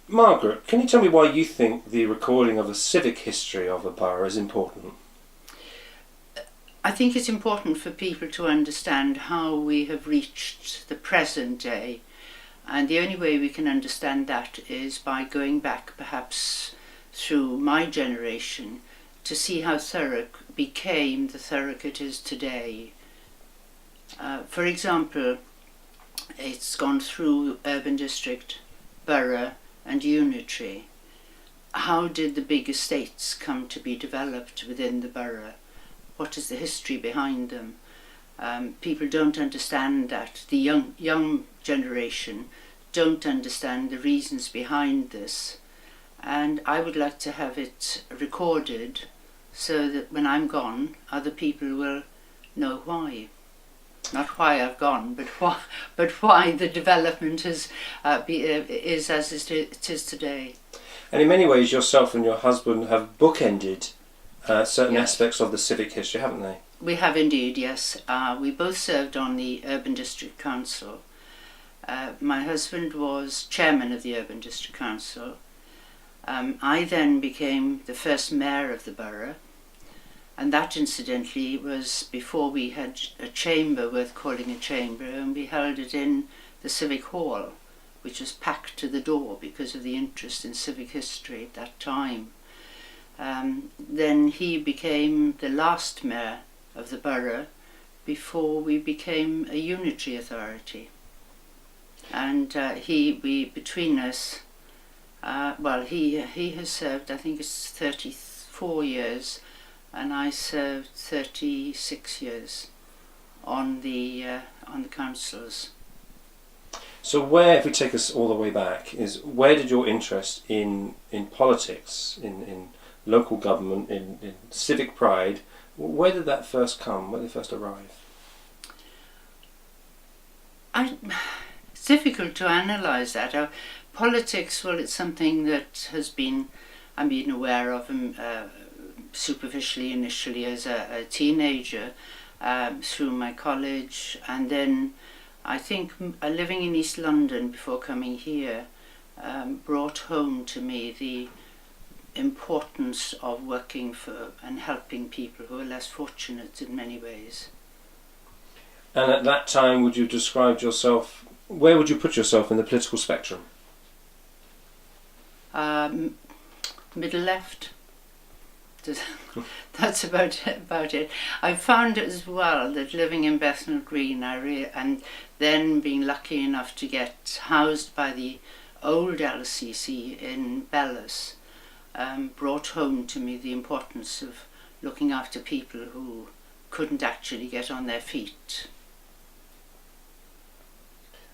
Margaret, can you tell me why you think the recording of the civic history of a borough is important? I think it's important for people to understand how we have reached the present day, and the only way we can understand that is by going back perhaps through my generation to see how Thurrock became the Thurrock it is today. For example, it's gone through urban district, borough and unitary. How did the big estates come to be developed within the borough? What is the history behind them? People don't understand that. The young generation don't understand the reasons behind this. And I would like to have it recorded so that when I'm gone, other people will know why. Not why I've gone, but why the development is as it is today. And in many ways, yourself and your husband have bookended certain Yes. aspects of the civic history, haven't they? We have indeed, yes. We both served on the Urban District Council. My husband was chairman of the Urban District Council. I then became the first mayor of the borough, and that incidentally was before we had a chamber worth calling a chamber, and we held it in the Civic Hall, which was packed to the door because of the interest in civic history at that time. Then he became the last mayor of the borough before we became a unitary authority. And between us, he has served, I think it's 34 years, and I served 36 years on the councils. So where, if we take us all the way back, is where did your interest in politics, in local government, in civic pride, where did that first come? Where did it first arrive? It's difficult to analyse that. Politics, well, it's something that I'm being aware of superficially initially as a teenager, through my college, and then I think living in East London before coming here brought home to me the importance of working for and helping people who are less fortunate in many ways. And at that time, would you describe yourself, where would you put yourself in the political spectrum? Middle left. That's about it. I found as well that living in Bethnal Green, and then being lucky enough to get housed by the old LCC in Bellis, brought home to me the importance of looking after people who couldn't actually get on their feet.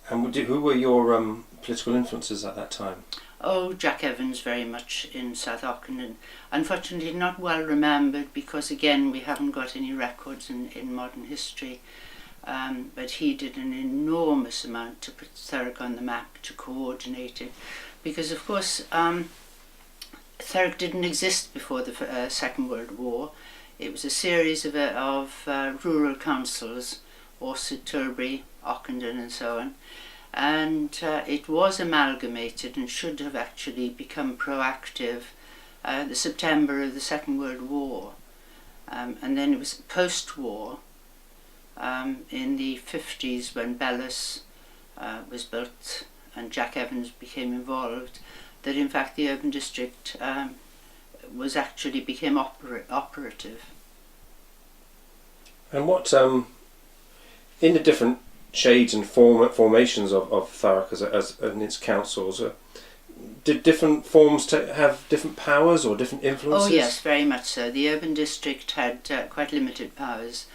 And who were your political influences at that time? Oh, Jack Evans, very much in South Auckland. Unfortunately not well remembered because again we haven't got any records in modern history, but he did an enormous amount to put Thurrock on the map, to coordinate it, because of course Thurrock didn't exist before the Second World War. It was a series of rural councils, Orsett, Tilbury, Ockenden and so on. And it was amalgamated and should have actually become proactive the September of the Second World War. And then it was post-war, in the 50s when Bellis was built and Jack Evans became involved, that in fact the urban district became operative. And what, in the different shades and formations of Thurrock as in its councils, did different forms have different powers or different influences? Oh yes, very much so. The urban district had quite limited powers,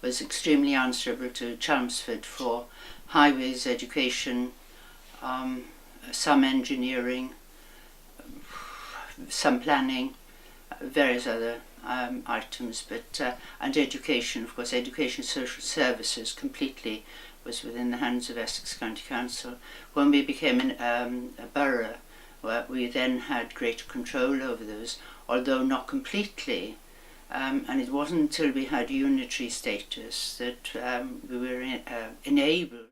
was extremely answerable to Chelmsford for highways, education, some engineering, some planning, various other items, but and education, of course, education, social services completely was within the hands of Essex County Council. When we became a borough, we then had greater control over those, although not completely, and it wasn't until we had unitary status that we were enabled